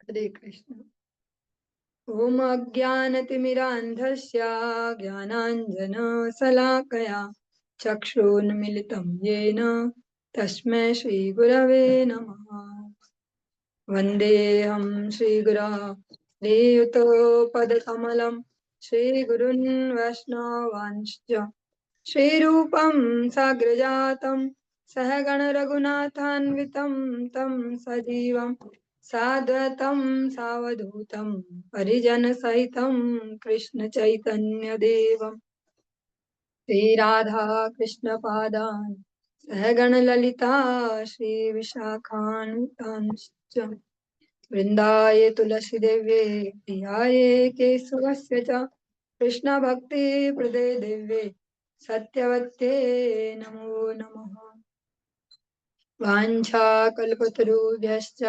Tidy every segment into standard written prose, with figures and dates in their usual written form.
हरे कृष्ण। ओम अज्ञानतिमिरान्धस्य ज्ञानाञ्जनशलाकया चक्षुरुन्मिलितं येन तस्मै श्रीगुरवे नमः। वन्देऽहं श्रीगुरः श्रीयुतपदकमलं श्रीगुरून् वैष्णवांश्च श्रीरूपं साग्रजातं सहगणरघुनाथान्वितं तं सजीवं साद्वैतं सावधूतं परिजनसहितं कृष्णचैतन्यदेवं श्रीराधा कृष्णपादान् सहगणललिता श्रीविशाखान्वितांश्च वृन्दाय तुलसीदेव्ये प्रियाय केशवस्य च कृष्णभक्तिप्रदे देव्ये सत्यवत्ये नमो नमः। वाञ्छाकल्पतरुभ्यश्च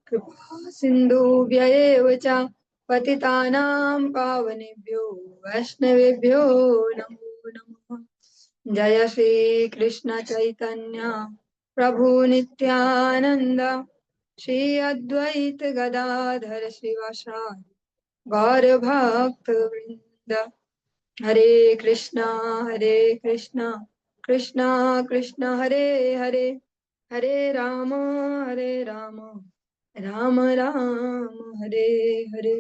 कृपा सिन्धुभ्य एव च पतितानां पावनेभ्यो वैष्णवेभ्यो नमो नमः। जय श्री कृष्ण चैतन्य प्रभु नित्यानंद श्री अद्वैत गदाधर शिवासादि गौर भक्त वृंद। हरे कृष्णा कृष्णा कृष्णा हरे हरे, हरे राम राम राम हरे हरे।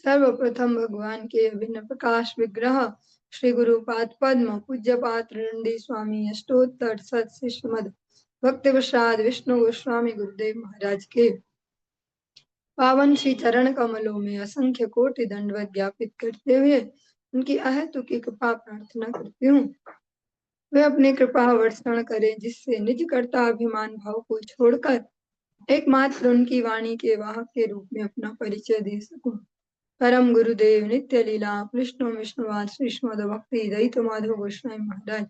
सर्वप्रथम भगवान के अभिन्न प्रकाश विग्रह श्री गुरुपाद पद्म पूज्य पात्रंडी स्वामी अष्टोत्तर सत श्रीमद भक्ति प्रसाद विष्णु गोस्वामी गुरुदेव महाराज के पावन श्री चरण कमलों में असंख्य कोटि दंडवत ज्ञापित करते हुए उनकी अहेतुकी कृपा प्रार्थना करती हूँ। वे अपनी कृपा वर्षण करें जिससे निज कर्ता अभिमान भाव को छोड़कर एकमात्र उनकी वाणी के वाहक के रूप में अपना परिचय दे सकूं। परम गुरुदेव नित्य लीला कृष्ण विष्णुवाद श्रीमद भक्ति दयित माधव गोस्वामी महाराज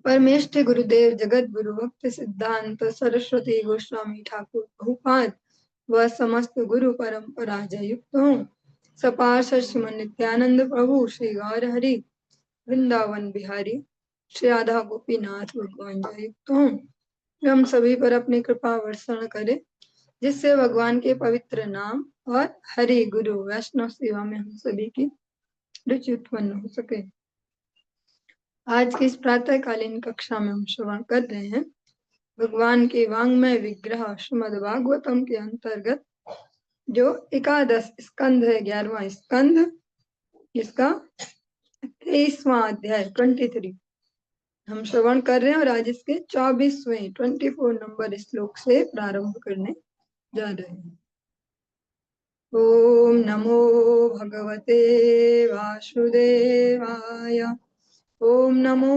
परमेष्ठ गुरुदेव जगत गुरु भक्ति सिद्धांत सरस्वती गोस्वामी ठाकुर बहुपाद व समस्त गुरु परंपरा जय युक्त हूँ। सपार्षद श्रीमन नित्यानंद प्रभु श्री गौर हरि वृंदावन बिहारी श्री राधा गोपीनाथ भगवान जय युक्त हूँ। हम सभी पर अपनी कृपा वर्षण करे जिससे भगवान के पवित्र नाम और हरि गुरु वैष्णव सेवा में हम सभी की रुचि उत्पन्न हो सके। आज की इस प्रातःकालीन कक्षा में हम श्रवण कर रहे हैं भगवान के वांग्मय विग्रह श्रीमद् भागवतम के अंतर्गत जो 11 स्कंध है, 11वां स्कंध, इसका 23वां अध्याय 23 हम श्रवण कर रहे हैं और आज इसके 24 नंबर श्लोक से प्रारंभ करने जा रहे हैं। ओम नमो भगवते वासुदेवाय, ओम नमो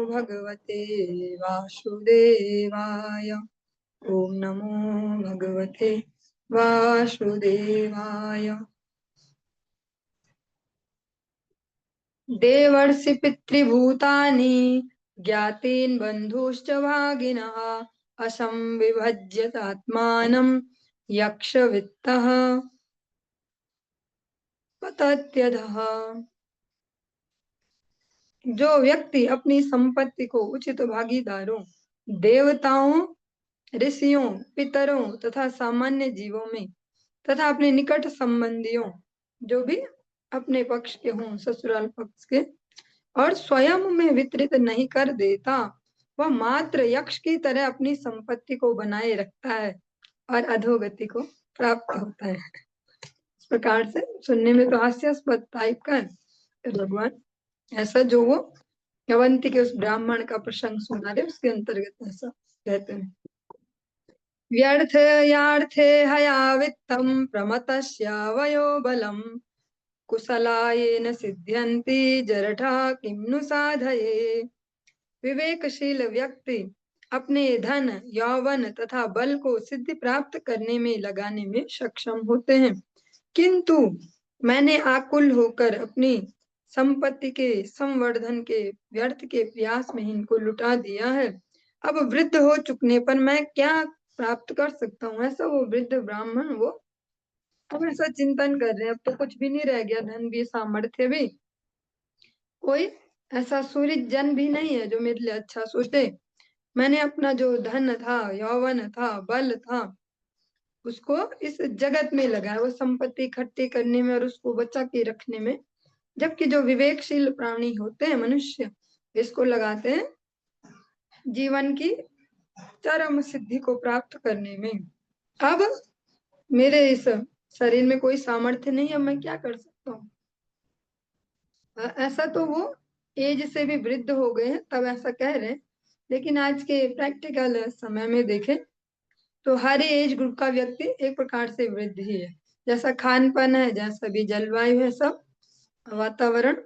भगवते वासुदेवाय, ओम नमो भगवते वासुदेवाय। देवर्षि पितृभूतानि ज्ञातीन् बन्धुश्च भागिनः असंविभज्यतात्मानं यक्षवित्तः पतत्यधः। जो व्यक्ति अपनी संपत्ति को उचित भागीदारों, देवताओं, ऋषियों, पितरों तथा सामान्य जीवों में तथा अपने निकट संबंधियों जो भी अपने पक्ष के हों, ससुराल पक्ष के, और स्वयं में वितरित नहीं कर देता, वह मात्र यक्ष की तरह अपनी संपत्ति को बनाए रखता है और अधोगति को प्राप्त होता है। इस प्रकार से सुनने में तो हास्यास्पद टाइप का है, भगवान ऐसा जो वो अवंती के उस ब्राह्मण का प्रसंग सुना रहे उसके अंतर्गत ऐसा कहते हैं। व्यर्थ यार्थे हया वित्तम प्रमतस्य वयो बलम कुशलायेन सिद्ध्यन्ति जरठा किम नु साधये। विवेकशील व्यक्ति अपने धन, यौवन तथा बल को सिद्धि प्राप्त करने में लगाने में सक्षम होते हैं, किंतु मैंने आकुल होकर अपनी संपत्ति के संवर्धन के व्यर्थ के प्रयास में इनको लुटा दिया है। अब वृद्ध हो चुकने पर मैं क्या प्राप्त कर सकता हूँ। ऐसा वो वृद्ध ब्राह्मण वो अब ऐसा चिंतन कर रहे हैं, अब तो कुछ भी नहीं रह गया, धन भी, सामर्थ्य भी, कोई ऐसा सूर्य जन भी नहीं है जो मेरे लिए अच्छा सोचे। मैंने अपना जो धन था, यौवन था, बल था, उसको इस जगत में लगा है, वो संपत्ति इकट्ठी करने में और उसको बचा के रखने में। जबकि जो विवेकशील प्राणी होते हैं मनुष्य, इसको लगाते हैं जीवन की चरम सिद्धि को प्राप्त करने में। अब मेरे इस शरीर में कोई सामर्थ्य नहीं, अब मैं क्या कर सकता हूँ? ऐसा तो वो एज से भी वृद्ध हो गए हैं तब ऐसा कह रहे हैं, लेकिन आज के प्रैक्टिकल समय में देखें तो हर एज ग्रुप का व्यक्ति एक प्रकार से वृद्ध ही है। जैसा खान पान है, जैसा भी जलवायु है, सब वातावरण,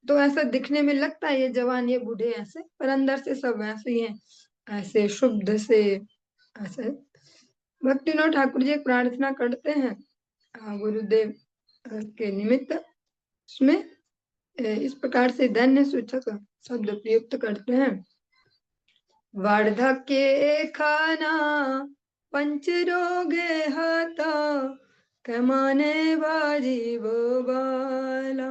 तो ऐसा दिखने में लगता है ये जवान ये बूढ़े ऐसे, पर अंदर से सब वैसे ही हैं, ऐसे शुद्ध से ऐसे। भक्तिनाथ ठाकुर जी एक प्रार्थना करते हैं गुरुदेव के निमित्त, उसमें इस प्रकार से धन्य सूचक शब्द प्रयुक्त करते हैं। वार्धक्ये खाना पंच रोगे हता, कमाने बाजीव बाला,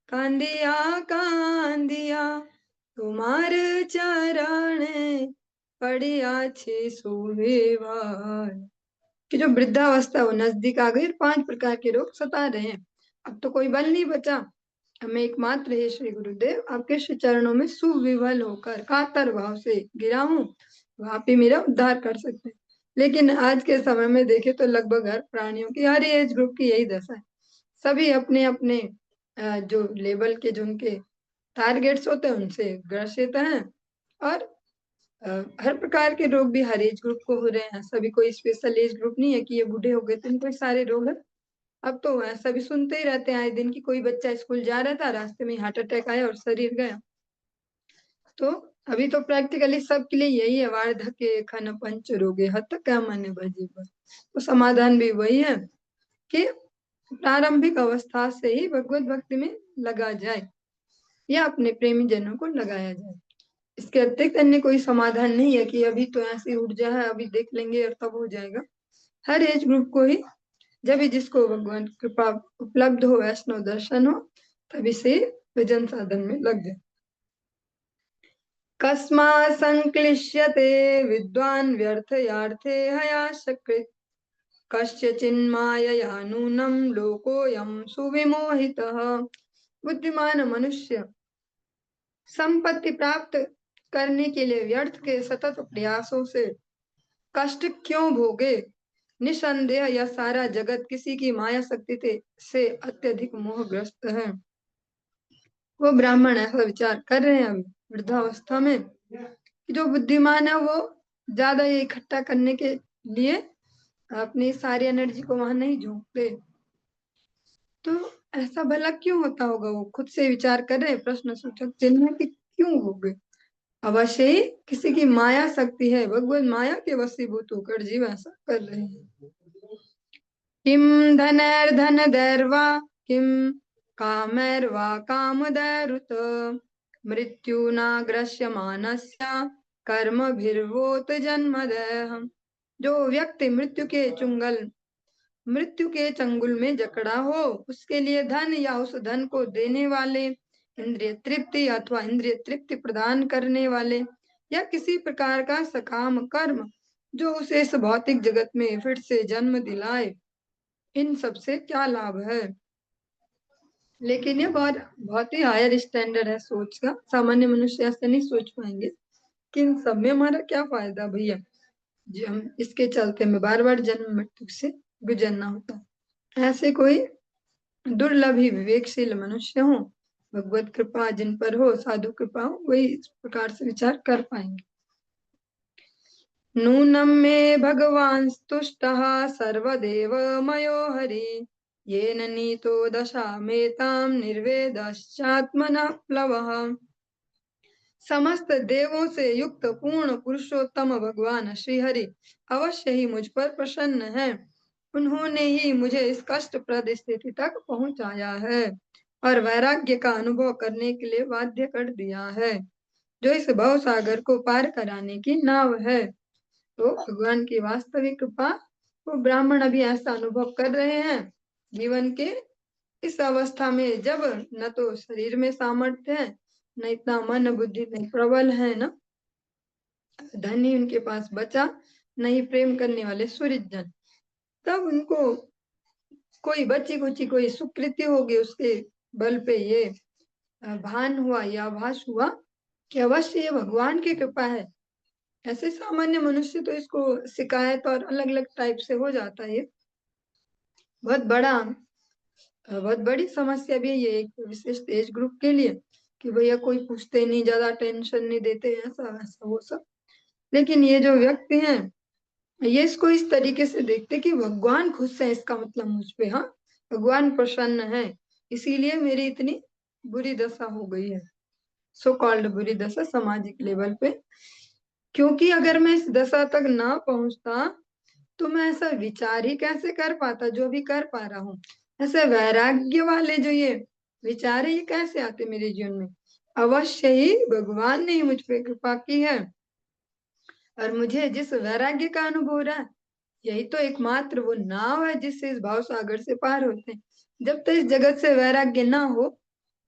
कांदिया कांदिया तुम्हार चरणे पड़िया छे सुविवार। कि जो वृद्धावस्था वो नजदीक आ गई और 5 प्रकार के रोग सता रहे हैं, अब तो कोई बल नहीं बचा, हमें एकमात्र है श्री गुरुदेव आपके श्री चरणों में सुविवल होकर कातर भाव से गिरा हूँ, वहां पे मेरा उद्धार कर सकते हैं। लेकिन आज के समय में देखे तो लगभग हर प्राणियों की, हर एज ग्रुप की यही दशा है। सभी अपने अपने जो लेवल के जो उनके टारगेट्स होते हैं उनसे ग्रसित हैं, और हर प्रकार के रोग भी हर एज ग्रुप को हो रहे हैं। सभी कोई स्पेशल एज ग्रुप नहीं है कि ये बूढ़े हो गए तो इनको सारे रोग है। अब तो ऐसा भी सुनते ही रहते हैं आए दिन की कोई बच्चा स्कूल जा रहा था, रास्ते में हार्ट अटैक आया और शरीर गया। तो अभी तो प्रैक्टिकली सबके लिए यही है, वार्धक्य खन पंच रोगे हत क्या मन भजी बस। तो समाधान भी वही है कि प्रारंभिक अवस्था से ही भगवत भक्ति में लगा जाए या अपने प्रेमी जनों को लगाया जाए। इसके अतिरिक्त अन्य कोई समाधान नहीं है कि अभी तो ऐसी ऊर्जा है अभी देख लेंगे और तब हो जाएगा। हर एज ग्रुप को ही जब भी जिसको भगवान कृपा उपलब्ध हो, वैष्णव दर्शन हो, तभी से भजन साधन में लग जाए। कस्मा संक्लिश्यते विद्वान व्यर्थयार्थे हयाशकृत, कस्य चिन्मायया नूनम लोकोऽयं सुविमोहितः। बुद्धिमान मनुष्य संपत्ति प्राप्त करने के लिए व्यर्थ के सतत प्रयासों से कष्ट क्यों भोगे? निसंदेह यह सारा जगत किसी की माया शक्ति से अत्यधिक मोहग्रस्त है। वो ब्राह्मण ऐसा विचार कर रहे हैं अभी वृद्धावस्था में कि जो बुद्धिमान है वो ज्यादा ये इकट्ठा करने के लिए अपनी सारी एनर्जी को वहां नहीं झोंकते। तो ऐसा भला क्यों होता होगा? वो खुद से विचार कर रहे हैं, प्रश्न सूचक चिन्ह है कि क्यों हो गए। अवश्य ही किसी की माया शक्ति है, भगवान माया के वशीभूत होकर जीव ऐसा कर रहे हैं। किम धनैर्धन दैर्वा किम कामैर्वा कामदैरुत, मृत्युना ग्रस्यमानस्य कर्मभिर्वोत जन्मदयः। जो व्यक्ति मृत्यु के चंगुल में जकड़ा हो, उसके लिए धन या उस धन को देने वाले, इंद्रिय तृप्ति अथवा इंद्रिय तृप्ति प्रदान करने वाले, या किसी प्रकार का सकाम कर्म जो उसे इस भौतिक जगत में फिर से जन्म दिलाए, इन सब से क्या लाभ है? लेकिन ये बहुत ही हायर स्टैंडर्ड है सोच का, सामान्य मनुष्य ऐसे नहीं सोच पाएंगे कि इन सब में हमारा क्या फायदा भैया, जी हम इसके चलते में बार बार जन्म मृत्यु से गुजरना होता। ऐसे कोई दुर्लभ ही विवेकशील मनुष्य हो, भगवत कृपा जिन पर हो, साधु कृपा हो, वही इस प्रकार से विचार कर पाएंगे। नूनम मे भगवान तुष्टः सर्वदेव मयो हरि, येन नीतो दशामेतां निर्वेदश्चात्मनः प्लवः। समस्त देवों से युक्त पूर्ण पुरुषोत्तम भगवान श्री हरि अवश्य ही मुझ पर प्रसन्न है। उन्होंने ही मुझे इस कष्टप्रद स्थिति तक पहुंचाया है और वैराग्य का अनुभव करने के लिए बाध्य कर दिया है, जो इस भव सागर को पार कराने की नाव है। तो भगवान की वास्तविक कृपा वो ब्राह्मण अभी ऐसा अनुभव कर रहे हैं जीवन के इस अवस्था में, जब न तो शरीर में सामर्थ्य है, न इतना मन बुद्धि नहीं प्रबल है, न धन ही उनके पास बचा, नहीं प्रेम करने वाले सुहृदजन। तब उनको कोई बच्ची कुची कोई सुकृति होगी, उसके बल पे ये भान हुआ या आभास हुआ कि अवश्य ये भगवान की कृपा है। ऐसे सामान्य मनुष्य तो इसको शिकायत और अलग अलग टाइप से हो जाता है। ये बहुत बड़ा बहुत बड़ी समस्या भी है ये एक विशिष्ट एज ग्रुप के लिए, कि भैया कोई पूछते नहीं, ज्यादा टेंशन नहीं देते, ऐसा वैसा वो सब। लेकिन ये जो व्यक्ति हैं, ये इसको इस तरीके से देखते कि भगवान खुश है, इसका मतलब मुझ पे, हाँ भगवान प्रसन्न है, इसीलिए मेरी इतनी बुरी दशा हो गई है, सो कॉल्ड बुरी दशा सामाजिक लेवल पे। क्योंकि अगर मैं इस दशा तक ना पहुंचता तो मैं ऐसा विचार ही कैसे कर पाता जो भी कर पा रहा हूँ। ऐसे वैराग्य वाले जो ये विचार है, ये कैसे आते मेरे जीवन में। अवश्य ही भगवान ने ही मुझ पे कृपा की है, और मुझे जिस वैराग्य का अनुभव हो रहा है, यही तो एकमात्र वो नाव है जिससे इस भाव सागर से पार होते हैं। जब तक इस जगत से वैराग्य ना हो,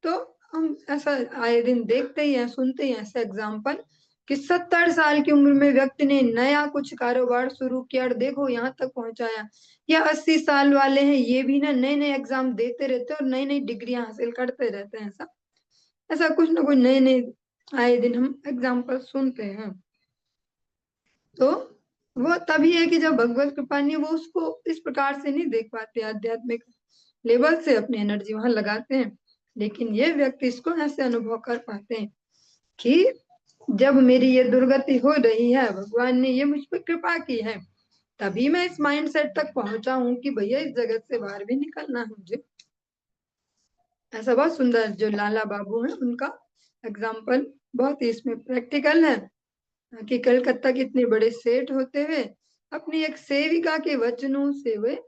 तो हम ऐसा आए दिन देखते ही हैं, सुनते ही हैं ऐसे एग्जाम्पल कि 70 साल की उम्र में व्यक्ति ने नया कुछ कारोबार शुरू किया और देखो यहाँ तक पहुंचाया। या 80 साल वाले हैं, ये भी ना नए नए एग्जाम देते रहते हैं और नई नई डिग्रियां हासिल करते रहते हैं। ऐसा ऐसा कुछ ना कुछ नए नए आए दिन हम एग्जाम्पल सुनते हैं। तो वो तभी है कि जब भगवत कृपा नहीं, वो उसको इस प्रकार से नहीं देख पाते, आध्यात्मिक लेवल से अपनी एनर्जी वहां लगाते हैं। लेकिन ये व्यक्ति इसको ऐसे अनुभव कर पाते हैं कि जब मेरी ये दुर्गति हो रही है, भगवान ने ये मुझ पर कृपा की है, तभी मैं इस माइंडसेट तक पहुंचा हूं कि भैया इस जगत से बाहर भी निकलना है मुझे। ऐसा बहुत सुंदर जो लाला बाबू है, उनका एग्जाम्पल बहुत ही इसमें प्रैक्टिकल है, कि कलकत्ता के इतने बड़े सेठ होते हुए अपनी एक सेविका के वचनों से वे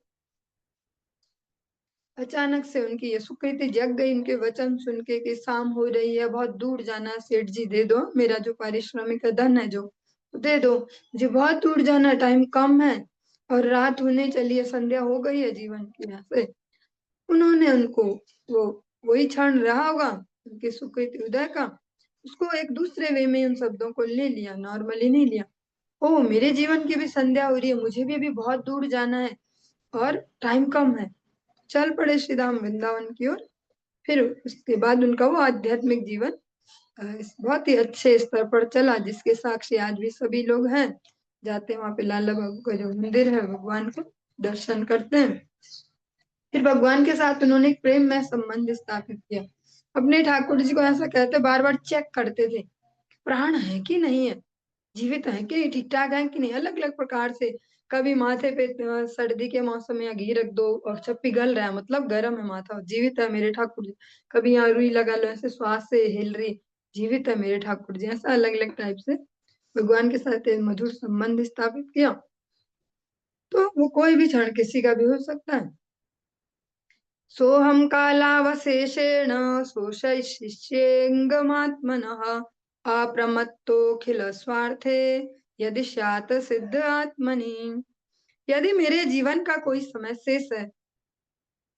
अचानक से उनकी ये सुकृति जग गई, इनके वचन सुन के कि शाम हो रही है, बहुत दूर जाना है, सेठ जी दे दो मेरा जो पारिश्रमिक धन है जो दे दो, मुझे बहुत दूर जाना, टाइम कम है और रात होने चली है, संध्या हो गई है जीवन की। यहाँ से उन्होंने उनको वो वही क्षण रहा होगा उनके सुकृति उदय का, उसको एक दूसरे वे में उन शब्दों को ले लिया, नॉर्मली नहीं लिया। ओ मेरे जीवन की भी संध्या हो रही है, मुझे भी अभी बहुत दूर जाना है और टाइम कम है, चल पड़े श्री धाम वृंदावन की ओर। फिर उसके बाद उनका वो आध्यात्मिक जीवन बहुत ही अच्छे स्तर पर चला, जिसके साक्षी आज भी सभी लोग हैं, जाते हैं वहां पे लाला बाबू का जो मंदिर है, भगवान को दर्शन करते हैं। फिर भगवान के साथ उन्होंने एक प्रेम में संबंध स्थापित किया। अपने ठाकुर जी को ऐसा कहते बार बार चेक करते थे, प्राण है कि नहीं है, जीवित है कि नहीं, ठीक ठाक है कि नहीं, अलग अलग प्रकार से। कभी माथे पे सर्दी के मौसम में घी रख दो और जब पिघल रहा है मतलब गर्म है माथा, जीवित है मेरे ठाकुर जी। कभी यहाँ रुई लगा लो, ऐसे श्वास से हिल रही, जीवित है मेरे ठाकुर जी। ऐसा अलग अलग टाइप से भगवान के साथ एक मधुर संबंध स्थापित किया। तो वो कोई भी क्षण किसी का भी हो सकता है। सोहम कालावशेषेण शोषयिष्येऽङ्गमात्मनः अप्रमत्तोऽखिल स्वार्थे यदि स्यात् सिद्ध आत्मनि। यदि मेरे जीवन का कोई समय शेष है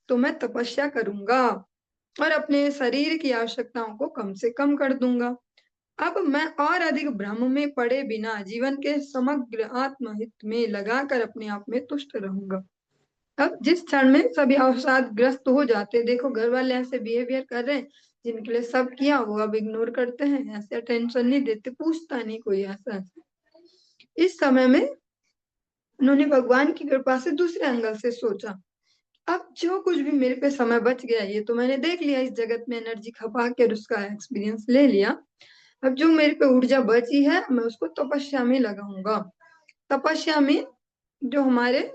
तो मैं तपस्या करूंगा और अपने शरीर की आवश्यकताओं को कम से कम कर दूंगा। अब मैं और अधिक भ्रम में पड़े बिना जीवन के समग्र आत्महित में लगाकर अपने आप में तुष्ट रहूंगा। अब जिस क्षण में सभी अवसाद ग्रस्त हो जाते, देखो घर वाले ऐसे बिहेवियर कर रहे हैं, जिनके लिए सब किया वो अब इग्नोर करते हैं, ऐसे अटेंशन नहीं देते, पूछता नहीं कोई ऐसा। इस समय में उन्होंने भगवान की कृपा से दूसरे एंगल से सोचा, अब जो कुछ भी मेरे पे समय बच गया, ये तो मैंने देख लिया, इस जगत में एनर्जी खपा के उसका एक्सपीरियंस ले लिया। अब जो मेरे पे ऊर्जा बची है मैं उसको तपस्या में लगाऊंगा। तपस्या में जो हमारे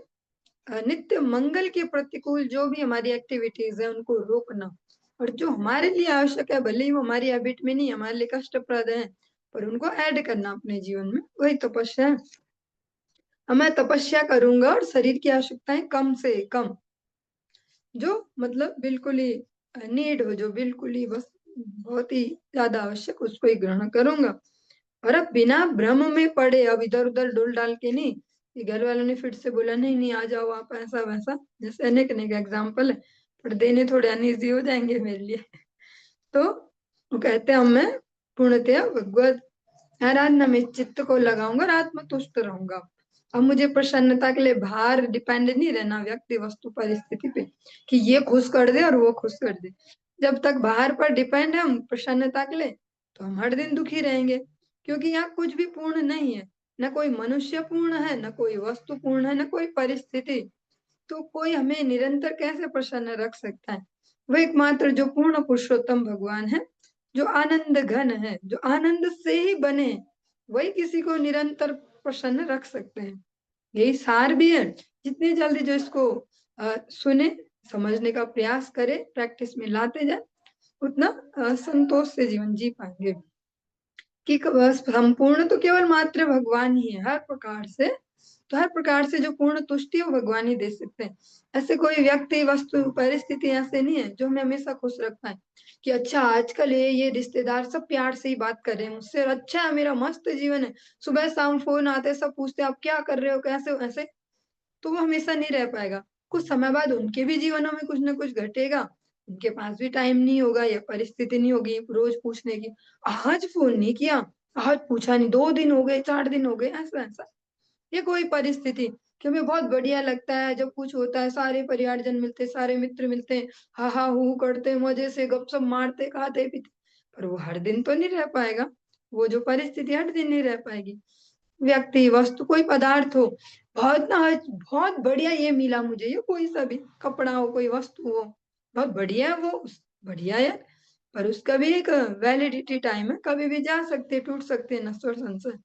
नित्य मंगल के प्रतिकूल जो भी हमारी एक्टिविटीज है उनको रोकना, और जो हमारे लिए आवश्यक है, भले ही वो हमारी हैबिट में नहीं, हमारे लिए कष्टप्रद है, पर उनको ऐड करना अपने जीवन में, वही तपस्या है। अब मैं तपस्या करूंगा और शरीर की आवश्यकताएं कम से कम, जो मतलब बिल्कुल ही नीड हो, जो बिल्कुल ही बस बहुत ही ज्यादा आवश्यक, उसको ही ग्रहण करूंगा। और अब बिना भ्रम में पड़े, अब इधर उधर डोल डाल के नहीं, कि घर वालों ने फिर से बोला नहीं नहीं आ जाओ आप, ऐसा वैसा, जैसे अनेक अनेक एग्जाम्पल है, पर देने थोड़े अनईजी हो जाएंगे मेरे लिए। तो वो कहते हैं अब मैं पूर्णतया भगवत आराधना में चित्त को लगाऊंगा और आत्मतुष्ट रहूंगा। अब मुझे प्रसन्नता के लिए बाहर डिपेंड नहीं रहना व्यक्ति वस्तु परिस्थिति पे कि ये खुश कर दे और वो खुश कर दे। जब तक बाहर पर डिपेंड है हम प्रसन्नता के लिए, तो हम हर दिन दुखी रहेंगे, क्योंकि यहाँ कुछ भी पूर्ण नहीं है। न कोई मनुष्य पूर्ण है, न कोई वस्तु पूर्ण है, न कोई परिस्थिति। तो कोई हमें निरंतर कैसे प्रसन्न रख सकता है? वो एकमात्र जो पूर्ण पुरुषोत्तम भगवान है, जो आनंद घन है, जो आनंद से ही बने हैं, वही किसी को निरंतर प्रसन्न रख सकते हैं। यही सार भी है। जितनी जल्दी जो इसको सुने, समझने का प्रयास करे, प्रैक्टिस में लाते जाए, उतना संतोष से जीवन जी पाएंगे। कि बस संपूर्ण तो केवल मात्र भगवान ही है, हर प्रकार से। तो हर प्रकार से जो पूर्ण तुष्टि है वो भगवान ही दे सकते हैं। ऐसे कोई व्यक्ति वस्तु परिस्थिति ऐसे नहीं है जो हमें हमेशा खुश रख पाए कि अच्छा आजकल ये रिश्तेदार सब प्यार से ही बात कर रहे हैं मुझसे, और अच्छा है, मेरा मस्त जीवन है, सुबह शाम फोन आते सब पूछते आप क्या कर रहे हो, कैसे हो, ऐसे। तो वो हमेशा नहीं रह पाएगा। कुछ समय बाद उनके भी जीवनों में कुछ ना कुछ घटेगा, उनके पास भी टाइम नहीं होगा या परिस्थिति नहीं होगी रोज पूछने की। आज फोन नहीं किया, आज पूछा नहीं, 2 दिन हो गए, 4 दिन हो गए, ऐसा ऐसा। ये कोई परिस्थिति कि हमें बहुत बढ़िया लगता है जब कुछ होता है, सारे परिवारजन मिलते, सारे मित्र मिलते हैं, हा हा हू करते, मजे से गपशप मारते, खाते पीते। पर वो हर दिन तो नहीं रह पाएगा। वो जो परिस्थिति हर दिन नहीं रह पाएगी। व्यक्ति वस्तु कोई पदार्थ हो, बहुत ना बहुत बढ़िया ये मिला मुझे, ये कोई सा भी कपड़ा हो, कोई वस्तु हो, बहुत बढ़िया है वो, बढ़िया है, पर उसका भी एक वैलिडिटी टाइम है, कभी भी जा सकते, टूट सकते हैं, नश्वर संशय।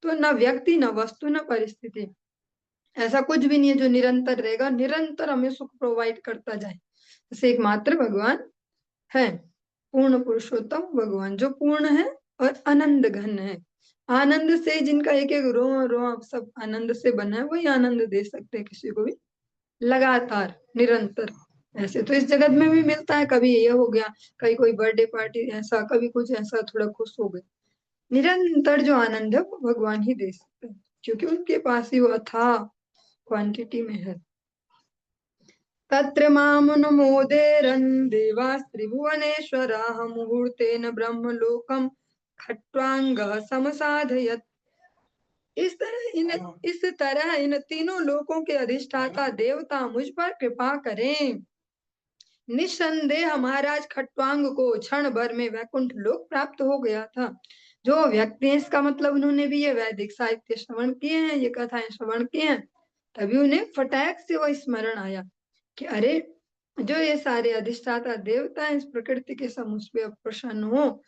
तो न व्यक्ति, न वस्तु, न परिस्थिति, ऐसा कुछ भी नहीं है जो निरंतर रहेगा, निरंतर हमें सुख प्रोवाइड करता जाए। जैसे एकमात्र भगवान है, पूर्ण पुरुषोत्तम भगवान जो पूर्ण है और आनंद घन है। आनंद से जिनका एक एक रोआ रोआ सब आनंद से बना है, वही आनंद दे सकते हैं किसी को भी, लगातार, निरंतर। ऐसे तो इस जगत में भी मिलता है, कभी ये हो गया, कहीं कोई बर्थडे पार्टी ऐसा, कभी कुछ ऐसा, थोड़ा खुश हो गए। निरंतर जो आनंद है वो भगवान ही दे सकते हैं, क्योंकि उनके पास ही वो अथाह क्वांटिटी में है। तत्र मामुनुमोदेरन् देवास्त्रिभुवनेश्वराः मुहूर्तेन ब्रह्मलोकं खट्वांगः समसाधयत्। इस तरह इन तीनों लोकों के अधिष्ठाता देवता मुझ पर कृपा करें। निस्संदेह महाराज खट्वांग को क्षण भर में वैकुंठ लोक प्राप्त हो गया था। जो व्यक्ति है, इसका मतलब उन्होंने भी ये वैदिक साहित्य श्रवण किए हैं, ये कथाएं श्रवण किए हैं, तभी उन्हें फटाक से वह स्मरण आया कि अरे, जो ये सारे अधिष्ठाता देवता है, इस प्रकृति के समुझ पे प्रसन्न हो,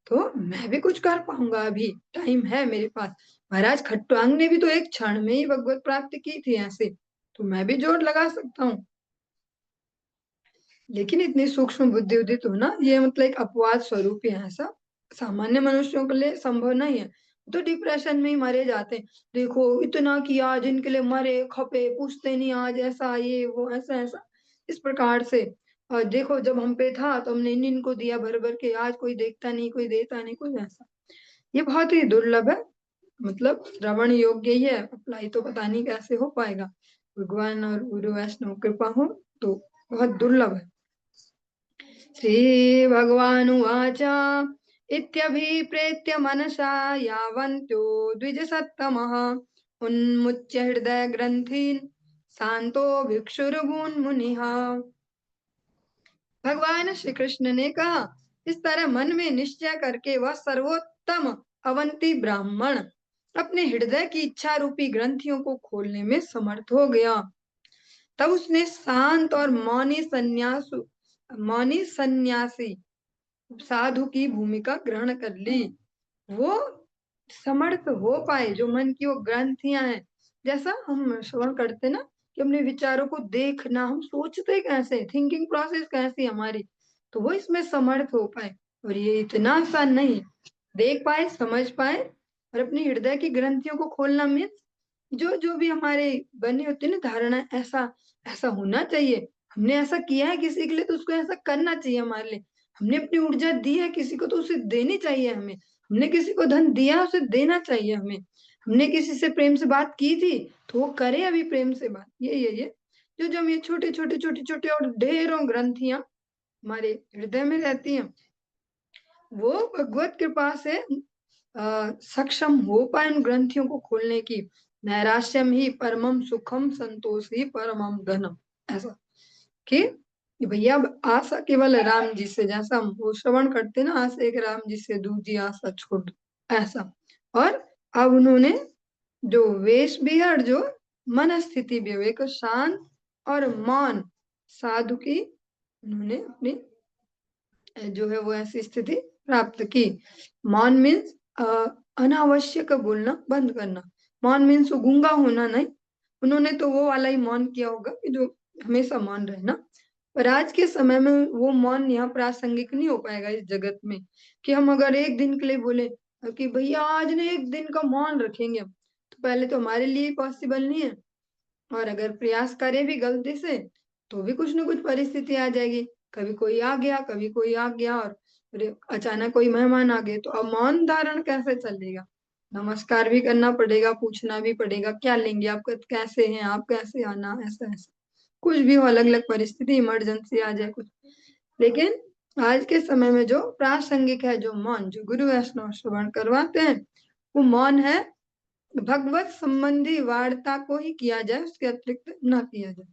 तो मैं भी कुछ कर पाऊंगा, अभी टाइम है मेरे पास। महाराज खट्वांग ने भी तो एक क्षण में ही भगवत प्राप्ति की थी ऐसे, तो मैं भी जोर लगा सकता हूँ। लेकिन इतनी सूक्ष्म बुद्धि उदित होना, ये मतलब एक अपवाद स्वरूप ही है, ऐसा सामान्य मनुष्यों के लिए संभव नहीं है। तो डिप्रेशन में ही मरे जाते हैं, देखो इतना किया, जिनके लिए मरे खपे, पूछते नहीं आज ऐसा ये वो, ऐसा ऐसा, इस प्रकार से। और देखो जब हम पे था तो हमने इन इनको दिया भर भर के, आज कोई देखता नहीं, कोई देता नहीं, कोई ऐसा। ये बहुत ही दुर्लभ है, मतलब श्रवण योग्य ही है, अप्लाई तो पता नहीं कैसे हो पाएगा। भगवान और गुरु वैष्णव कृपा हो तो बहुत दुर्लभ है। श्रीभगवानुवाच इत्यभिप्रेत्य मनसा यावन्तो द्विजसत्तमः उन्मुच्य हृदयग्रन्थीन् शान्तो भिक्षुर्मुनिः। भगवान श्री कृष्ण ने कहा, इस तरह मन में निश्चय करके वह सर्वोत्तम अवंती ब्राह्मण अपने हृदय की इच्छा रूपी ग्रंथियों को खोलने में समर्थ हो गया। तब उसने शांत और मौनी सन्यासी साधु की भूमिका ग्रहण कर ली। वो समर्थ हो पाए, जो मन की वो ग्रंथियां हैं, जैसा हम श्रवण करते ना कि अपने विचारों को देखना, हम सोचते कैसे, थिंकिंग प्रोसेस कैसी हमारी, तो वो इसमें समर्थ हो पाए। और ये इतना आसान नहीं, देख पाए, समझ पाए, और अपनी हृदय की ग्रंथियों को खोलना मीन्स जो जो भी हमारे बनी होती है ना धारणा, ऐसा ऐसा होना चाहिए, हमने ऐसा किया है किसी के लिए तो उसको ऐसा करना चाहिए हमारे लिए, हमने अपनी ऊर्जा दी है किसी को तो उसे देनी चाहिए हमें, हमने किसी को धन दिया उसे देना चाहिए हमें, हमने किसी से प्रेम से बात की थी तो वो करे अभी प्रेम से बात। ये जो जो ये छोटे छोटे छोटे छोटे और ढेरों ग्रंथियां हमारे हृदय में रहती हैं, वो भगवत कृपा से सक्षम हो पाए उन ग्रंथियों को खोलने की, नैराश्यम ही परमम सुखम, संतोष ही परमम धनम। ऐसा कि भैया अब आशा केवल राम जी से, जैसा हम वो श्रवण करते ना, आशा एक राम जी से दूजी आशा छोड़ दो, ऐसा। और अब उन्होंने जो वेश भी है और जो मन स्थिति भी है, एक शांत और मौन साधु की उन्होंने अपनी जो है वो ऐसी स्थिति प्राप्त की। मौन मीन्स अनावश्यक बोलना बंद करना। मौन मीन्स गूंगा होना नहीं। उन्होंने तो वो वाला ही मौन किया होगा कि जो हमेशा मौन रहना। पर आज के समय में वो मौन यहाँ प्रासंगिक नहीं हो पाएगा इस जगत में, कि हम अगर एक दिन के लिए बोले कि भैया आज ने एक दिन का मौन रखेंगे हम, तो पहले तो हमारे लिए पॉसिबल नहीं है, और अगर प्रयास करें भी गलती से तो भी कुछ ना कुछ परिस्थिति आ जाएगी। कभी कोई आ गया, कभी कोई आ गया, और फिर अचानक कोई मेहमान आ गए, तो अब मौन धारण कैसे चलेगा? नमस्कार भी करना पड़ेगा, पूछना भी पड़ेगा क्या लेंगे आप, कैसे हैं आप, कैसे आना, ऐसा ऐसा कुछ भी हो, अलग अलग परिस्थिति, इमरजेंसी आ जाए कुछ। लेकिन आज के समय में जो प्रासंगिक है, जो मौन, जो गुरु वैष्णव श्रवण करवाते हैं, वो मौन है। भगवत संबंधी वार्ता को ही किया जाए, उसके अतिरिक्त ना किया जाए।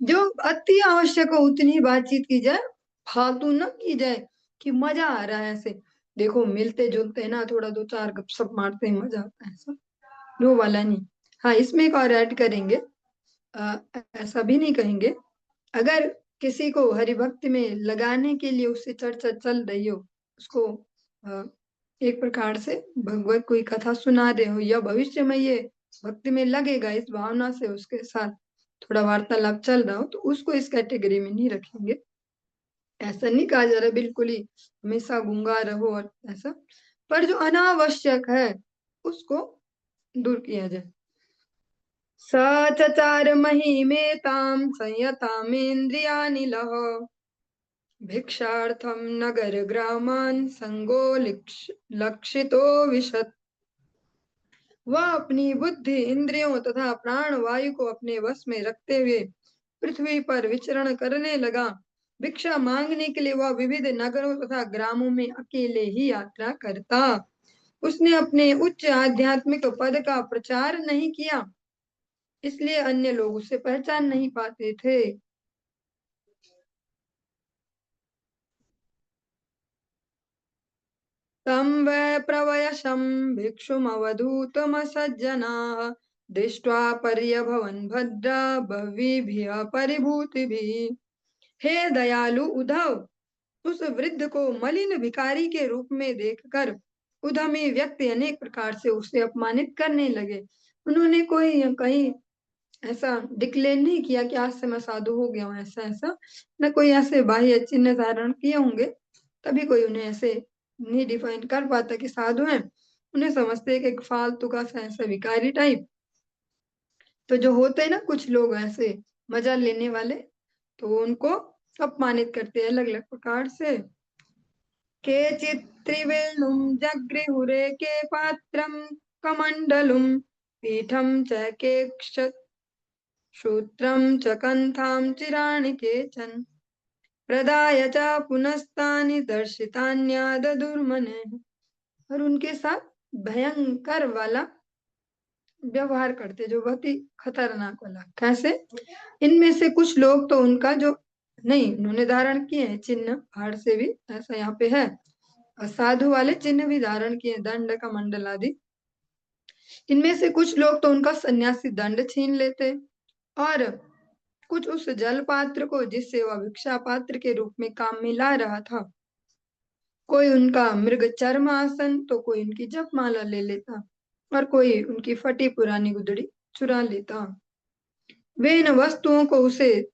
जो अति आवश्यक हो उतनी ही बातचीत की जाए, फालतू न की जाए कि मजा आ रहा है ऐसे। देखो मिलते जुलते हैं ना, थोड़ा दो चार गपशप मारते हैं, मजा आता है, ऐसा वो वाला नहीं। हाँ, इसमें एक और ऐड करेंगे, अ, ऐसा भी नहीं कहेंगे, अगर किसी को हरि भक्ति में लगाने के लिए उससे चर्चा चल रही हो, उसको अ, एक प्रकार से भगवत कोई कथा सुना रहे हो, या भविष्य में ये भक्ति में लगेगा, इस भावना से उसके साथ थोड़ा वार्तालाप चल रहा हो, तो उसको इस कैटेगरी में नहीं रखेंगे। ऐसा नहीं कहा जा रहा बिल्कुल ही हमेशा गूंगा रहो और ऐसा, पर जो अनावश्यक है उसको दूर किया जाए। सचचार महिमेतां संयतामेन्द्रियानिलः, भिक्षार्थम नगर ग्रामान संगो लक्षितो विशत। वह अपनी बुद्धि इंद्रियों तथा प्राण वायु को अपने वश में रखते हुए पृथ्वी पर विचरण करने लगा। भिक्षा मांगने के लिए वह विविध नगरों तथा ग्रामों में अकेले ही यात्रा करता। उसने अपने उच्च आध्यात्मिक पद का प्रचार नहीं किया, इसलिए अन्य लोग उसे पहचान नहीं पाते थे। तं वै प्रवयशं भिक्षुमवधूतमसज्जनाः, दृष्ट्वा पर्यभवन् भद्रा भव्यभिः परिभूतिभिः। हे दयालु उद्धव, उस वृद्ध को मलिन भिखारी के रूप में देखकर उद्यमी व्यक्ति अनेक प्रकार से उसे अपमानित करने लगे। उन्होंने कोई कहीं ऐसा डिक्लेयर नहीं किया कि आज से मैं साधु हो गया हूँ, ऐसा ऐसा न कोई ऐसे बाह्य चिन्ह धारण किए होंगे, तभी कोई उन्हें ऐसे नहीं डिफाइन कर पाता कि साधु हैं। उन्हें समझते कि एक फालतू का सा ऐसा विकारी टाइप। तो जो होते हैं ना कुछ लोग ऐसे मजा लेने वाले, तो उनको अपमानित करते हैं अलग अलग प्रकार से। केचित् त्रिवेणुं जगृहुरेके पात्रं कमण्डलुं, पीठं च केक्ष सूत्रं च कन्थां चिराणि केचन, प्रदाय च पुनस्तानि दर्शितान्याददुर्मने। और उनके साथ भयंकर वाला व्यवहार करते, जो बहुत ही खतरनाक वाला। कैसे? इनमें से कुछ लोग तो उनका जो नहीं उन्होंने धारण किए हैं चिन्ह हाड़ से भी, ऐसा यहाँ पे है, और साधु वाले चिन्ह भी धारण किए, दंड का मंडल आदि। इनमें से कुछ लोग तो उनका सन्यासी दंड छीन लेते, और कुछ उस जल पात्र को जिससे वह भिक्षा पात्र के रूप में काम में ला रहा था, कोई उनका मृग चर्म आसन तो कोई उनकी जपमाला ले लेता, और कोई उनकी फटी पुरानी गुदड़ी चुरा लेता। वे इन वस्तुओं को उसे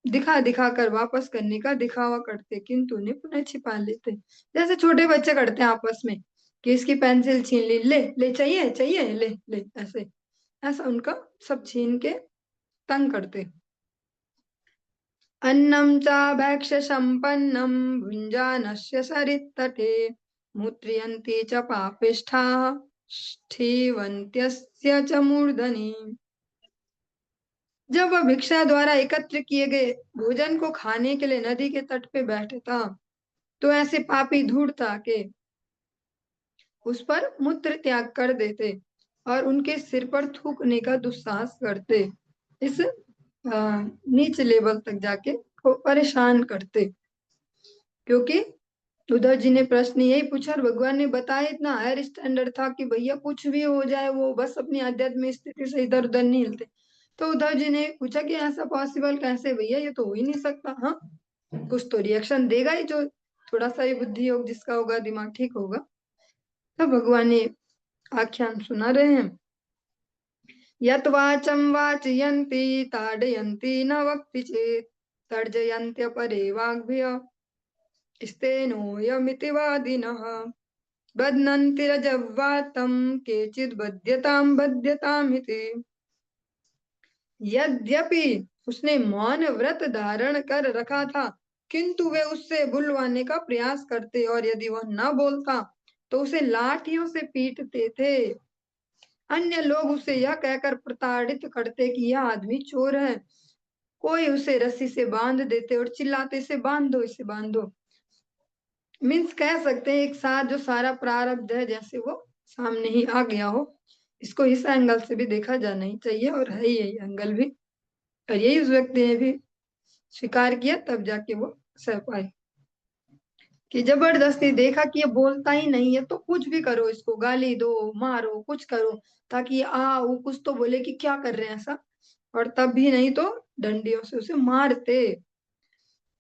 दिखा दिखा कर वापस करने का दिखावा करते, किंतु उन्हें पुनः छिपा लेते, जैसे छोटे बच्चे करते हैं आपस में कि इसकी पेंसिल छीन ली, ले ले चाहिए चाहिए, ले ले, ऐसे ऐसा उनका सब छीन के तंग करते। अन्नं चाभक्ष्य सम्पन्नं भुञ्जानस्य सरित्तटे, मुद्रयन्ति च पापिष्ठाः स्थीवन्त्यस्य च मूर्धनि। जब वह भिक्षा द्वारा एकत्र किए गए भोजन को खाने के लिए नदी के तट पे बैठता, तो ऐसे पापी धूर्त आके उस पर मूत्र त्याग कर देते, और उनके सिर पर थूकने का दुस्साहस करते, इस नीच लेवल तक जाके को परेशान करते। क्योंकि उद्धव जी ने प्रश्न यही पूछा और भगवान ने बताया, इतना हायर स्टैंडर्ड था कि भैया कुछ भी हो जाए वो बस अपनी आध्यात्मिक स्थिति से इधर उधर नहीं हिलते। तो उद्धव जी ने पूछा कि ऐसा पॉसिबल कैसे भैया, ये तो हो ही नहीं सकता। हाँ, कुछ तो रिएक्शन देगा ही, जो थोड़ा सा ही बुद्धि योग जिसका होगा, दिमाग ठीक होगा। तो भगवान ने आख्यान सुना रहे हैं, यत वाचम वाचयन्ति ताडयन्ति न वक्ति चेत तर्जयन्त्य परे वाग्भ्य स्तेनोऽयमिति वादिनः बध्नन्ति रजव्वातं केचिद् बध्यतामिति। यद्यपि उसने मौन व्रत धारण कर रखा था, किंतु वे उससे बुलवाने का प्रयास करते, और यदि वह न बोलता तो उसे लाठियों से पीटते थे। अन्य लोग उसे यह कहकर प्रताड़ित करते कि यह आदमी चोर है। कोई उसे रस्सी से बांध देते और चिल्लाते, इसे बांधो, इसे बांधो। मीन्स कह सकते हैं एक साथ जो सारा प्रारब्ध है जैसे वो सामने ही आ गया हो। इसको इस एंगल से भी देखा जाना ही चाहिए, और है यही एंगल भी, और यही उस व्यक्ति ने भी स्वीकार किया, तब जाके वो सह पाए। कि जबरदस्ती देखा कि ये बोलता ही नहीं है तो कुछ भी करो, इसको गाली दो, मारो, कुछ करो, ताकि वो कुछ तो बोले कि क्या कर रहे हैं ऐसा, और तब भी नहीं तो डंडियों से उसे मारते।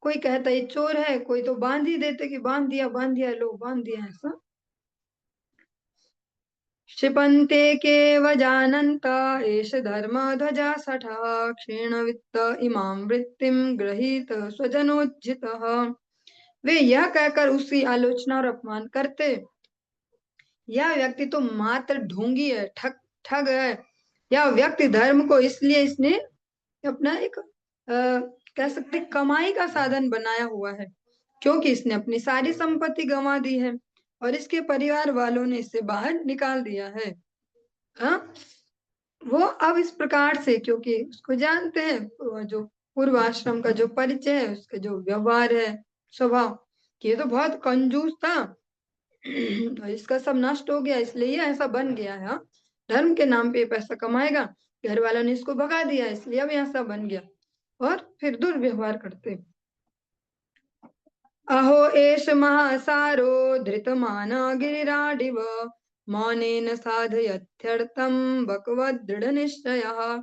कोई कहता ये चोर है, कोई तो बांध ही देते कि बांध दिया, लो बांध दिया, ऐसा। क्षिपन्ते केवजानन्त एष धर्म ध्वजा सठः क्षीणवित्त इमां वृत्तिं गृहीत स्वजनोज्झितः। वे यह कहकर उसकी आलोचना और अपमान करते, यह व्यक्ति तो मात्र ढोंगी है, ठग ठग है। यह व्यक्ति धर्म को इसलिए इसने अपना एक कह सकते कमाई का साधन बनाया हुआ है, क्योंकि इसने अपनी सारी संपत्ति गंवा दी है और इसके परिवार वालों ने इसे बाहर निकाल दिया है। हाँ, वो अब इस प्रकार से, क्योंकि उसको जानते हैं, जो पूर्व आश्रम का जो परिचय है, उसका जो व्यवहार है, स्वभाव, कि ये तो बहुत कंजूस था और इसका सब नष्ट हो गया, इसलिए ये ऐसा बन गया है। हाँ? धर्म के नाम पे पैसा कमाएगा, घर वालों ने इसको भगा दिया, इसलिए अब ऐसा बन गया, और फिर दुर्व्यवहार करते। अहो एष महासारो धृतमान गिरिराडिव मौनेन साधयत्यर्थं बकवदृढनिश्चयः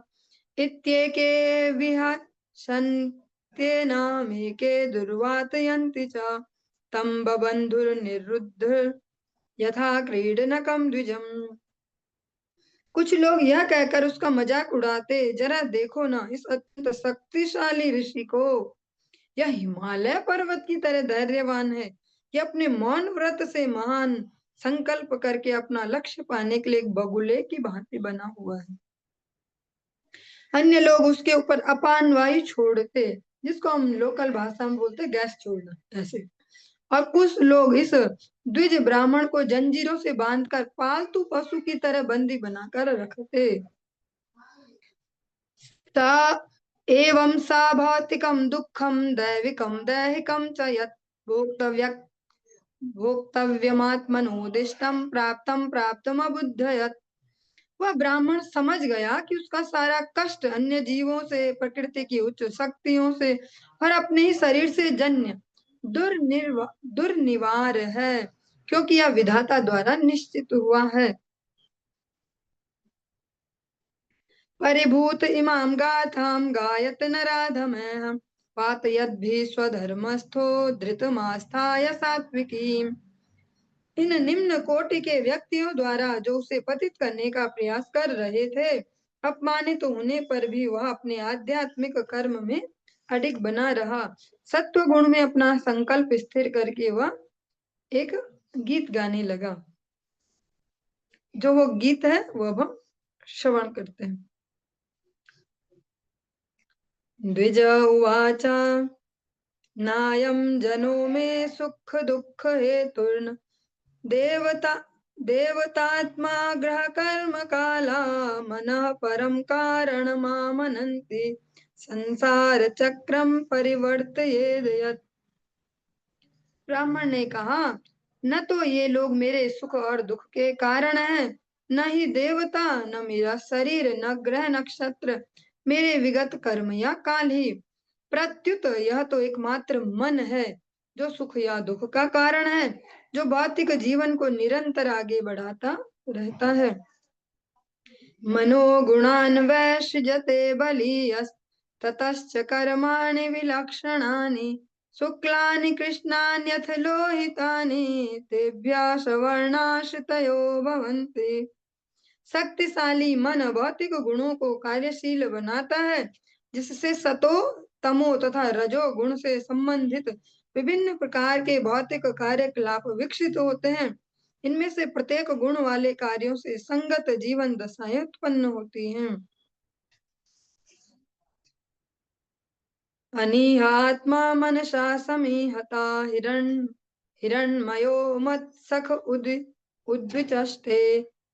इत्येके विहसन्त्येनामेके दुर्वातयन्ति च तं बबन्धुर्निरुद्ध यथा क्रीडनकं द्विजम्। कुछ लोग यह कहकर उसका मजाक उड़ाते, जरा देखो ना इस अत्यंत शक्तिशाली ऋषि को, यह हिमालय पर्वत की तरह धैर्यवान है। यह अपने मौन व्रत से महान संकल्प करके अपना लक्ष्य पाने के लिए एक बगुले की भांति बना हुआ है। अन्य लोग उसके ऊपर अपान वायु छोड़ते, जिसको हम लोकल भाषा में बोलते गैस छोड़ना, ऐसे। और कुछ लोग इस द्विज ब्राह्मण को जंजीरों से बांधकर पालतू पशु की तरह बंदी बनाकर रखते। एवं सा भौतिकं दुःखं दैविकं दैहिकं च यत् भोक्तव्यमात्मनोदिष्टं प्राप्तं प्राप्तमबुध्ययत्। वह ब्राह्मण समझ गया कि उसका सारा कष्ट अन्य जीवों से, प्रकृति की उच्च शक्तियों से और अपने ही शरीर से जन्य दुर्निवार है, क्योंकि यह विधाता द्वारा निश्चित हुआ है। परिभूत इमां गाथां गायत नराधमः पातयद्भिः स्वधर्मस्थो धृतमास्थाय सात्विकीम्। इन निम्न कोटि के व्यक्तियों द्वारा जो उसे पतित करने का प्रयास कर रहे थे, अपमानित होने पर भी वह अपने आध्यात्मिक कर्म में अडिग बना रहा। सत्व गुण में अपना संकल्प स्थिर करके वह एक गीत गाने लगा। जो वो गीत है वो अब हम श्रवण करते हैं। द्विज उवाच नायं जनो मे सुख दुःख हेतुर्न देवता देवतात्मा ग्रह कर्म काला मनः परम कारण मामनन्ति संसार चक्रम परिवर्तयेद यत्। ब्राह्मण ने कहा, न तो ये लोग मेरे सुख और दुख के कारण हैं, न ही देवता, न मेरा शरीर, न ग्रह नक्षत्र, मेरे विगत कर्म या काल ही। प्रत्युत यह तो एकमात्र मन है, जो सुख या दुख का कारण है, जो भौतिक जीवन को निरंतर आगे बढ़ाता रहता है। मनोगुणान् वैसृजते बलीयस्, ततश्च कर्माणि विलक्षणानि, शुक्लानि कृष्णान्यथ लोहितानि, तेभ्यः सवर्णाश्रितयो भवन्ति। शक्तिशाली मन भौतिक गुणों को कार्यशील बनाता है, जिससे सतो, तमो तथा रजो गुण से संबंधित विभिन्न प्रकार के भौतिक कार्यकलाप विकसित होते हैं। इनमें से प्रत्येक गुण वाले कार्यों से संगत जीवन दशाएं उत्पन्न होती हैं। अनीहात्मा मनसा समीहता हिरण्मयो मत्सख उद्विचष्टे,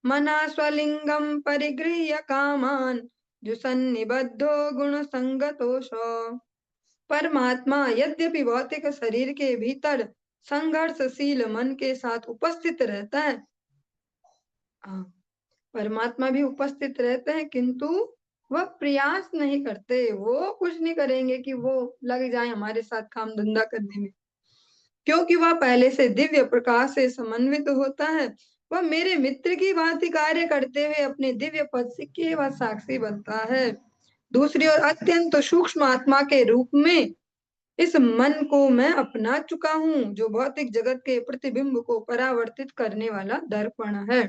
मना स्वलिंगम परिगृह्य कामान, जुसन्निबद्धो गुण संगतोष। परमात्मा यद्यपि भौतिक शरीर के भीतर संघर्षशील मन के साथ उपस्थित रहता है, परमात्मा भी उपस्थित रहते हैं, किंतु वह प्रयास नहीं करते, वो कुछ नहीं करेंगे कि वो लग जाए हमारे साथ काम धंधा करने में, क्योंकि वह पहले से दिव्य प्रकाश से समन्वित होता है। वह मेरे मित्र की भांति कार्य करते हुए अपने दिव्य पद से केवल साक्षी बनता है। दूसरी ओर अत्यंत सूक्ष्म आत्मा के रूप में इस मन को मैं अपना चुका हूँ, जो भौतिक जगत के प्रतिबिंब को परावर्तित करने वाला दर्पण है।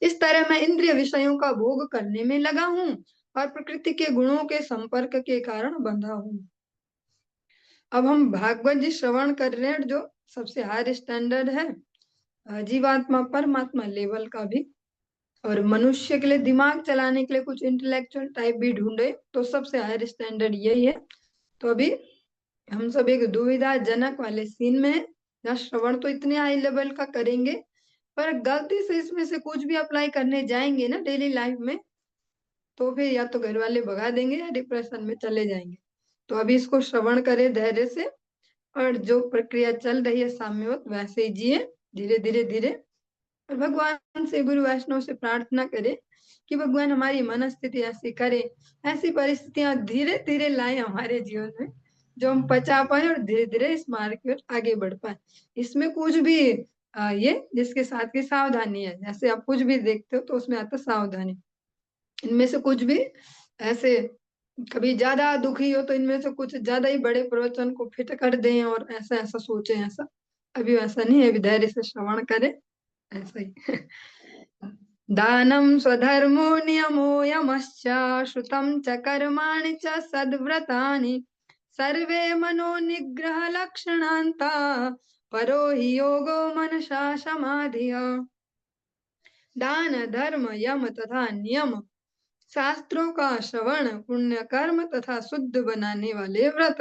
इस तरह मैं इंद्रिय विषयों का भोग करने में लगा हूँ और प्रकृति के गुणों के संपर्क के कारण बंधा हूँ। अब हम भागवत जी श्रवण कर रहे हैं, जो सबसे हायर स्टैंडर्ड है जीवात्मा परमात्मा लेवल का भी, और मनुष्य के लिए दिमाग चलाने के लिए कुछ इंटेलेक्चुअल टाइप भी ढूंढे तो सबसे हायर स्टैंडर्ड यही है। तो अभी हम सब एक दुविधाजनक वाले सीन में है, जहाँ श्रवण तो इतने हाई लेवल का करेंगे, पर गलती से इसमें से कुछ भी अप्लाई करने जाएंगे ना डेली लाइफ में, तो फिर या तो घर वाले भगा देंगे या डिप्रेशन में चले जाएंगे। तो अभी इसको श्रवण करें धैर्य से, और जो प्रक्रिया चल रही है साम्यवत वैसे ही जिए, धीरे धीरे धीरे। और भगवान से, गुरु वैष्णव से प्रार्थना करे कि भगवान हमारी मन स्थिति ऐसी करे, ऐसी परिस्थितियां धीरे धीरे लाए हमारे जीवन में, जो हम पचा पाए और धीरे धीरे इस मार्ग की ओर आगे बढ़ पाए। इसमें कुछ भी ये जिसके साथ की सावधानी है, जैसे आप कुछ भी देखते हो तो उसमें आता सावधानी। इनमें से कुछ भी ऐसे कभी ज्यादा दुखी हो तो इनमें से कुछ ज्यादा ही बड़े प्रवचन को फिट कर दें और ऐसा ऐसा सोचें, ऐसा अभी वैसा नहीं है, अभी धैर्य से श्रवण करें ऐसा ही। दानं स्वधर्मो नियमो यमश्च, श्रुतं च कर्माणि च सद्व्रतानि, सर्वे मनो निग्रह लक्षणान्ता, परो हि योगो मनसा समाधिः। दान, धर्म, यम तथा नियम, शास्त्रों का श्रवण, पुण्य कर्म तथा शुद्ध बनाने वाले व्रत,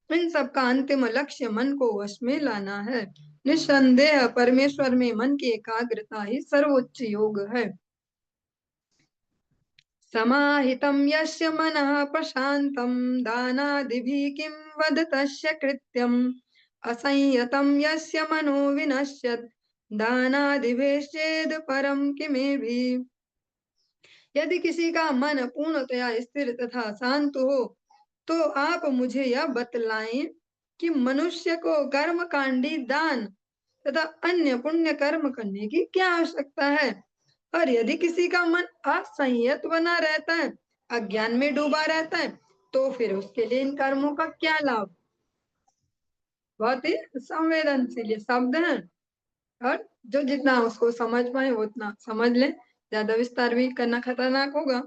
इन सब का अंतिम लक्ष्य मन को वश में लाना है। निस्संदेह परमेश्वर में मन की एकाग्रता ही सर्वोच्च योग है। समाहितं यस्य मनः प्रशान्तं, दानादिभिः किं वद तस्य कृत्यम्, असंयतं यस्य मनो विनश्यत्, दानादिभिश्चेद परम किमेभिः। यदि किसी का मन पूर्णतया स्थिर तथा शांत हो, तो आप मुझे यह बतलाएं कि मनुष्य को कर्म कांडी दान तथा अन्य पुण्य कर्म करने की क्या आवश्यकता है। और यदि किसी का मन असंयत बना रहता है, अज्ञान में डूबा रहता है, तो फिर उसके लिए इन कर्मों का क्या लाभ। बहुत ही संवेदनशील ये शब्द है, और जो जितना उसको समझ पाए वो उतना समझ ले, ज्यादा विस्तार भी करना खतरनाक होगा।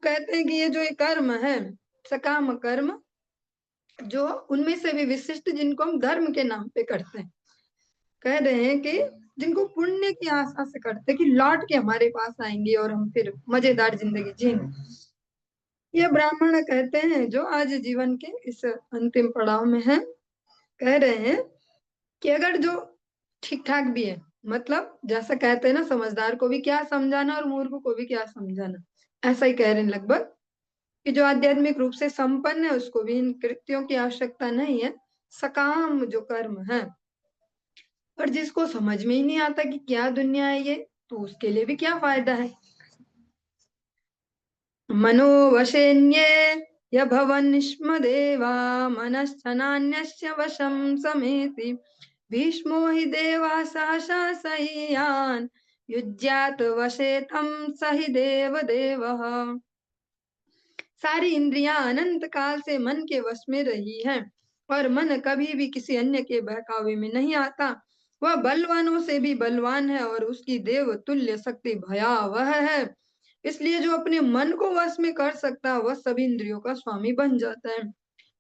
कहते हैं कि ये जो ये कर्म है, सकाम कर्म, जो उनमें से भी विशिष्ट जिनको हम धर्म के नाम पे करते हैं, कह रहे हैं कि जिनको पुण्य की आशा से करते हैं कि लौट के हमारे पास आएंगे और हम फिर मजेदार जिंदगी जिएंगे, ये ब्राह्मण कहते हैं जो आज जीवन के इस अंतिम पड़ाव में है। कह रहे हैं कि अगर जो ठीक ठाक भी है, मतलब जैसा कहते हैं ना, समझदार को भी क्या समझाना और मूर्ख को भी क्या समझाना, ऐसा ही कह रहे हैं लगभग, कि जो आध्यात्मिक रूप से संपन्न है उसको भी इन कृत्यों की आवश्यकता नहीं है, सकाम जो कर्म है। और जिसको समझ में ही नहीं आता कि क्या दुनिया है ये, तो उसके लिए भी क्या फायदा है। मनोवशेन्ये यभवन्निष्मदेवा मनश्चनान्यस्य वशं समेति भीष्मो हि देवा सहसा सह्यान् युज्यात वशे तं स हि देवदेवः। सारी इंद्रियां अनंत काल से मन के वश में रही हैं और मन कभी भी किसी अन्य के बहकावे में नहीं आता। वह बलवानों से भी बलवान है और उसकी देव तुल्य शक्ति भयावह है। इसलिए जो अपने मन को वश में कर सकता है वह सभी इंद्रियों का स्वामी बन जाता है।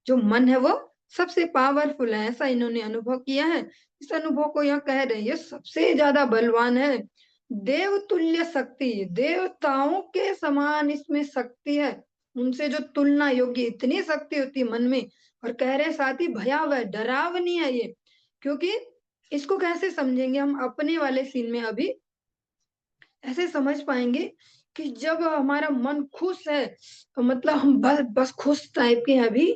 जो मन है वो सबसे पावरफुल है, ऐसा इन्होंने अनुभव किया है। इस अनुभव को यह कह रहे हैं, ये सबसे ज्यादा बलवान है। देव तुल्य शक्ति, देवताओं के समान इसमें शक्ति है, उनसे जो तुलना योग्य इतनी शक्ति होती है मन में। और कह रहे साथ ही भयावह, डरावनी है ये। क्योंकि इसको कैसे समझेंगे हम अपने वाले सीन में अभी ऐसे समझ पाएंगे कि जब हमारा मन खुश है तो मतलब हम बस बस खुश टाइप के हैं अभी।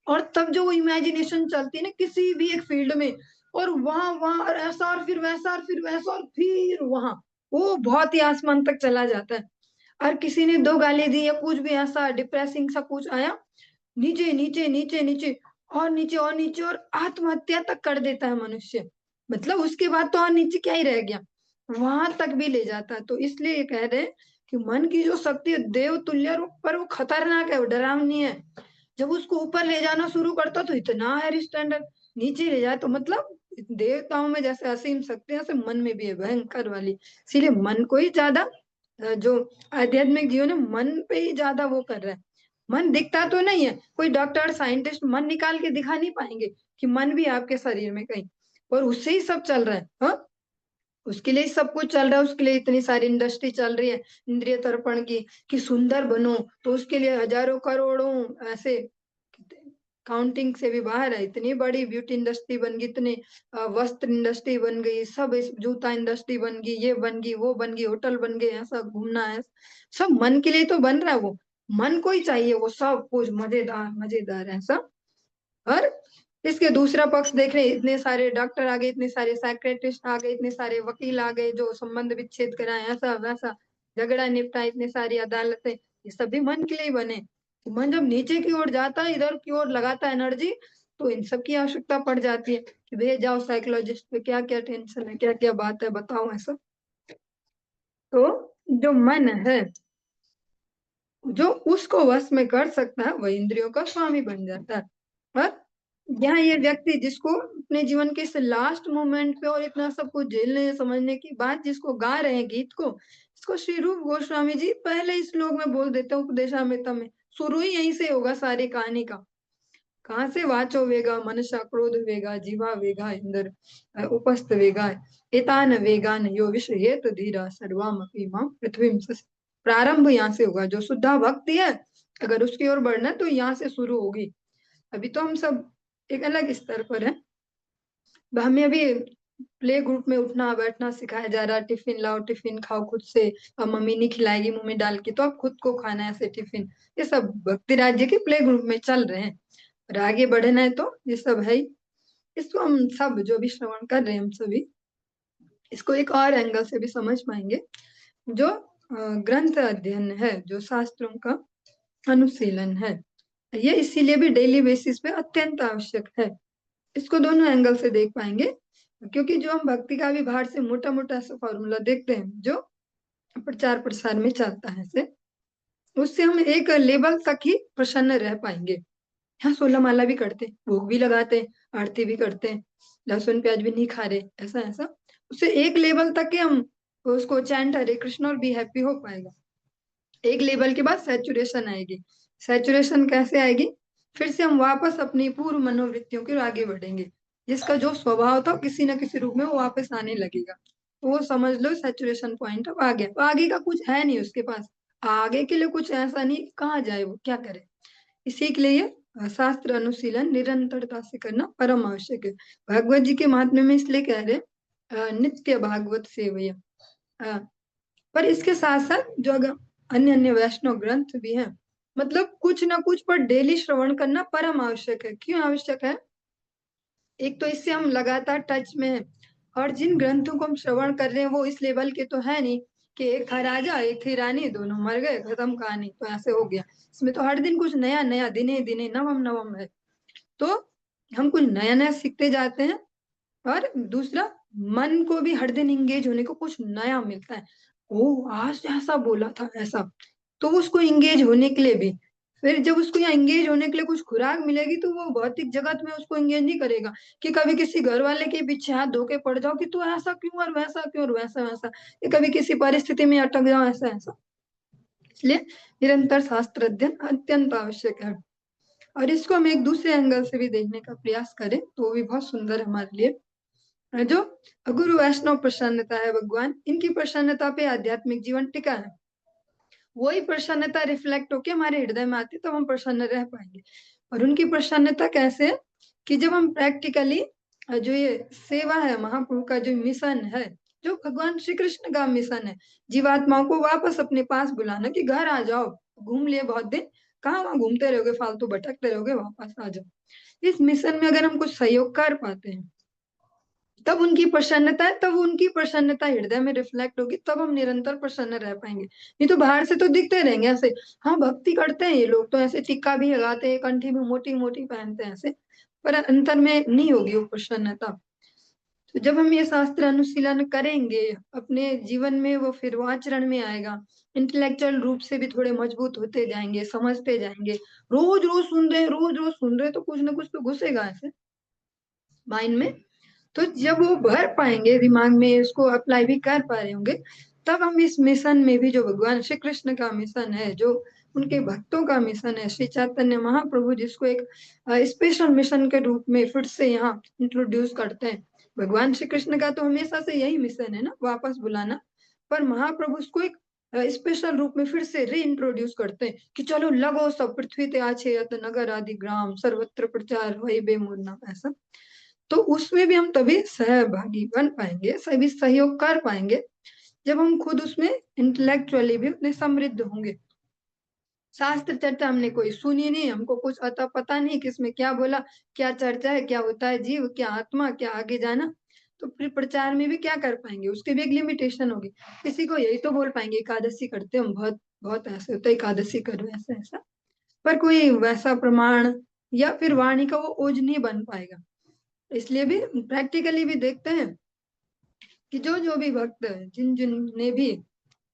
और तब जो वो इमेजिनेशन चलती है ना किसी भी एक फील्ड में, और वहां वहां और ऐसा और फिर वैसा और फिर वैसा और फिर वहां, वो बहुत ही आसमान तक चला जाता है। और किसी ने दो गाली दी या कुछ भी ऐसा डिप्रेसिंग सा कुछ आया, नीचे नीचे नीचे नीचे और नीचे और नीचे और आत्महत्या तक कर देता है मनुष्य। मतलब उसके बाद तो और नीचे क्या ही रह गया, वहां तक भी ले जाता है। तो इसलिए ये कह रहे हैं कि मन की जो शक्ति है देव तुल्य रूप पर वो खतरनाक है, वो डरावनी है। जब उसको ऊपर ले जाना शुरू करता तो इतना है स्टैंडर्ड, नीचे ले जाए तो मतलब देवताओं में जैसे असीम शक्ति है, ऐसे मन में भी है भयंकर वाली। इसीलिए मन को ही ज्यादा जो आध्यात्मिक जीवन है मन पे ही ज्यादा वो कर रहा है। मन दिखता तो नहीं है, कोई डॉक्टर साइंटिस्ट मन निकाल के दिखा नहीं पाएंगे कि मन भी है आपके शरीर में कहीं, और उससे ही सब चल रहा है। हाँ, उसके लिए सब कुछ चल रहा है, उसके लिए इतनी सारी इंडस्ट्री चल रही है इंद्रिय तर्पण की, कि सुंदर बनो। तो उसके लिए हजारों करोड़ों ऐसे काउंटिंग से भी बाहर है, इतनी बड़ी ब्यूटी इंडस्ट्री बन गई, इतने वस्त्र इंडस्ट्री बन गई, सब जूता इंडस्ट्री बन गई, ये बन गई वो बन गई, होटल बन गए, ऐसा घूमना है, सब मन के लिए तो बन रहा है। वो मन को ही चाहिए वो सब कुछ मजेदार मजेदार ऐसा। और इसके दूसरा पक्ष देख रहे हैं, इतने सारे डॉक्टर आ गए, इतने सारे साइकेट्रिस्ट आ गए, इतने सारे वकील आ गए जो संबंध विच्छेद कराए, ऐसा वैसा झगड़ा निपटाए, इतने सारी अदालतें, ये सभी मन के लिए ही बने। तो मन जब नीचे की ओर जाता है, इधर की ओर लगाता है एनर्जी, तो इन सब की आवश्यकता पड़ जाती है कि भैया जाओ साइकोलॉजिस्ट पे, क्या क्या टेंशन है, क्या क्या बात है, बताओ ऐसा। तो जो मन है जो उसको वश में कर सकता है वह इंद्रियों का स्वामी बन जाता है। और यहाँ ये व्यक्ति जिसको अपने जीवन के इस लास्ट मोमेंट पे और इतना सब कुछ झेलने समझने की बाद जिसको गा रहे हैं गीत को, इसको श्री रूप गोस्वामी जी पहले ही श्लोक में बोल देते हैं उपदेशामृतम में। शुरू ही यहीं से होगा सारी कहानी का। कहाँ से, वाचो वेगा मनसा क्रोध वेगा जीवा वेगा इंद्र उपस्थ वेगा एतान वेगान यो विषयेत धीरा सर्वामपि मां पृथ्वी। प्रारंभ यहाँ से होगा, जो शुद्धा भक्ति है अगर उसकी ओर बढ़ना है तो यहाँ से शुरू होगी। अभी तो हम सब एक अलग स्तर पर है, हमें अभी प्ले ग्रुप में उठना बैठना सिखाया जा रहा है, टिफिन लाओ टिफिन खाओ खुद से, अब मम्मी नहीं खिलाएगी मुंह में डाल के तो अब खुद को खाना है ऐसे टिफिन। ये सब भक्ति राज्य के प्ले ग्रुप में चल रहे हैं, और आगे बढ़ना है तो ये सब है ही। इसको हम सब जो भी श्रवण कर रहे हैं हम सभी इसको एक और एंगल से भी समझ पाएंगे। जो ग्रंथ अध्ययन है, जो शास्त्रों का अनुशीलन है, ये इसीलिए भी डेली बेसिस पे अत्यंत आवश्यक है। इसको दोनों एंगल से देख पाएंगे, क्योंकि जो हम भक्ति का भी बाहर से मोटा मोटा सा फॉर्मूला देखते हैं जो प्रचार प्रसार में चलता है से, उससे हम एक लेवल तक ही प्रसन्न रह पाएंगे। यहाँ 16 माला भी करते, भोग भी लगाते, आरती भी करते, लहसुन प्याज भी नहीं खा रहे, ऐसा ऐसा उससे एक लेवल तक के हम उसको चैंट हरे कृष्ण और बी हैप्पी हो पाएगा। एक लेवल के बाद सैचुरेशन आएगी। सैचुरेशन कैसे आएगी, फिर से हम वापस अपनी पूर्व मनोवृत्तियों की ओर आगे बढ़ेंगे, जिसका जो स्वभाव था किसी न किसी रूप में वो वापस आने लगेगा। तो वो समझ लो सैचुरेशन पॉइंट अब आ गया, तो आगे का कुछ है नहीं उसके पास, आगे के लिए कुछ ऐसा नहीं, कहाँ जाए वो क्या करे। इसी के लिए शास्त्र अनुशीलन निरंतरता से करना परम आवश्यक है। भगवत जी के महात्म्य में इसलिए कह रहे नित्य भागवत सेवया। पर इसके साथ साथ जो अगर अन्य अन्य वैष्णव ग्रंथ भी हैं, मतलब कुछ ना कुछ पर डेली श्रवण करना परम आवश्यक है। क्यों आवश्यक है, एक तो इससे हम लगातार टच में हैं, और जिन ग्रंथों को हम श्रवण कर रहे हैं वो इस लेवल के तो है नहीं कि एक था राजा एक थी रानी, दोनों मर गए, खत्म कहानी, तो ऐसे हो गया। इसमें तो हर दिन कुछ नया नया, दिने दिने नवम नवम है। तो हम कुछ नया नया सीखते जाते हैं। और दूसरा, मन को भी हर दिन इंगेज होने को कुछ नया मिलता है। ओ, आज ऐसा बोला था ऐसा, तो उसको इंगेज होने के लिए भी, फिर जब उसको यहाँ इंगेज होने के लिए कुछ खुराक मिलेगी तो वो भौतिक जगत में उसको इंगेज नहीं करेगा कि कभी किसी घर वाले के पीछे हाथ धो के पड़ जाओ कि तू ऐसा क्यों और वैसा क्यों और वैसा वैसा, या कभी किसी परिस्थिति में अटक जाओ ऐसा ऐसा। इसलिए निरंतर शास्त्र अध्ययन अत्यंत आवश्यक है। और इसको हम एक दूसरे एंगल से भी देखने का प्रयास करें तो वो भी बहुत सुंदर है हमारे लिए। जो गुरु वैष्णव प्रसन्नता है भगवान, इनकी प्रसन्नता पे आध्यात्मिक जीवन टिका है। वही प्रसन्नता रिफ्लेक्ट होके हमारे हृदय में आती है, तब हम प्रसन्न रह पाएंगे। और उनकी प्रसन्नता कैसे है कि जब हम प्रैक्टिकली जो ये सेवा है, महाप्रभु का जो मिशन है, जो भगवान श्री कृष्ण का मिशन है, जीवात्माओं को वापस अपने पास बुलाना कि घर आ जाओ, घूम लिए बहुत दिन, कहाँ वहां घूमते रहोगे, फालतू भटकते रहोगे, वापस आ जाओ। इस मिशन में अगर हम कुछ सहयोग कर पाते हैं तब उनकी प्रसन्नता है, तब उनकी प्रसन्नता हृदय में रिफ्लेक्ट होगी, तब हम निरंतर प्रसन्न रह पाएंगे। नहीं तो बाहर से तो दिखते रहेंगे ऐसे, हाँ भक्ति करते हैं ये लोग, तो ऐसे टिक्का भी लगाते हैं, कंठी भी मोटी मोटी पहनते हैं ऐसे, पर अंतर में नहीं होगी वो प्रसन्नता। तो जब हम ये शास्त्र अनुशीलन करेंगे अपने जीवन में, वो फिर वो आचरण में आएगा। इंटेलेक्चुअल रूप से भी थोड़े मजबूत होते जाएंगे, समझते जाएंगे। रोज रोज सुन रहे, रोज रोज सुन रहे, तो कुछ ना कुछ तो घुसेगा ऐसे माइंड में। तो जब वो भर पाएंगे दिमाग में, उसको अप्लाई भी कर पा रहे होंगे, तब हम इस मिशन में भी, जो भगवान श्री कृष्ण का मिशन है, जो उनके भक्तों का मिशन है, श्री चैतन्य महाप्रभु जिसको एक स्पेशल मिशन के रूप में फिर से यहाँ इंट्रोड्यूस करते हैं। भगवान श्री कृष्ण का तो हमेशा से यही मिशन है ना, वापस बुलाना, पर महाप्रभु उसको एक स्पेशल रूप में फिर से री इंट्रोड्यूस करते हैं कि चलो लगो सब पृथ्वी ते आछे यत नगर आदि ग्राम सर्वत्र प्रचार वही बेमूर ऐसा। तो उसमें भी हम तभी सहभागी बन पाएंगे, सभी सहयोग कर पाएंगे, जब हम खुद उसमें इंटेलेक्चुअली भी उतने समृद्ध होंगे। शास्त्र चर्चा हमने कोई सुनी नहीं, हमको कुछ अता पता नहीं किसमें क्या बोला, क्या चर्चा है, क्या होता है जीव, क्या आत्मा, क्या आगे जाना। तो फिर प्रचार में भी क्या कर पाएंगे, उसकी भी एक लिमिटेशन होगी। किसी को यही तो बोल पाएंगे एकादशी करते हम, बहुत बहुत ऐसे होता है एकादशी करो ऐसा ऐसा, पर कोई वैसा प्रमाण या फिर वाणी का वो ओज नहीं बन पाएगा। इसलिए भी प्रैक्टिकली भी देखते हैं कि जो जो भी भक्त है, जिन जिन ने भी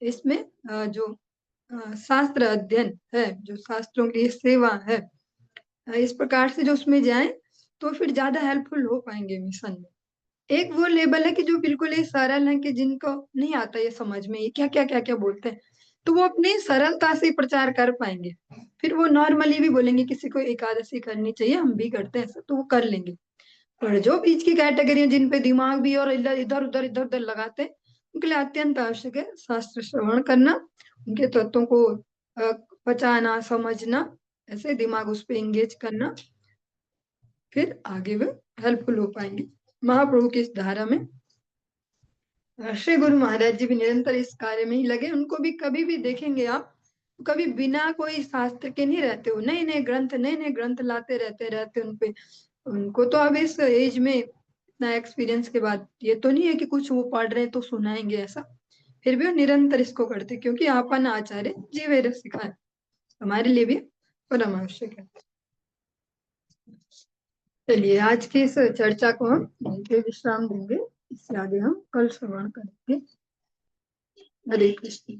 इसमें जो शास्त्र अध्ययन है, जो शास्त्रों की सेवा है, इस प्रकार से जो उसमें जाए तो फिर ज्यादा हेल्पफुल हो पाएंगे मिशन में। एक वो लेवल है कि जो बिल्कुल ही सरल है, कि जिनको नहीं आता ये समझ में, ये क्या क्या क्या क्या बोलते हैं, तो वो अपनी सरलता से प्रचार कर पाएंगे। फिर वो नॉर्मली भी बोलेंगे किसी को एकादशी करनी चाहिए, हम भी करते हैं ऐसा, तो वो कर लेंगे। और जो बीच की कैटेगरी है, जिन पे दिमाग भी और इधर उधर लगाते हैं, उनके लिए अत्यंत आवश्यक है शास्त्र श्रवण करना, उनके तत्वों को पचाना समझना, ऐसे दिमाग उस पे एंगेज करना, फिर आगे वे हेल्पफुल हो पाएंगे। महाप्रभु की इस धारा में श्री गुरु महाराज जी भी निरंतर इस कार्य में ही लगे। उनको भी कभी भी देखेंगे आप, कभी बिना कोई शास्त्र के नहीं रहते हो, नए नए ग्रंथ लाते रहते उनपे। उनको तो अब इस एज में इतना एक्सपीरियंस के बाद ये तो नहीं है कि कुछ वो पढ़ रहे हैं तो सुनाएंगे ऐसा, फिर भी वो निरंतर इसको करते, क्योंकि आपन आचार्य जीवेर सिखाए, हमारे लिए भी परम आवश्यक है। चलिए आज की इस चर्चा को हम यहीं पे विश्राम देंगे, इससे आगे हम कल श्रवण करेंगे। हरे कृष्ण।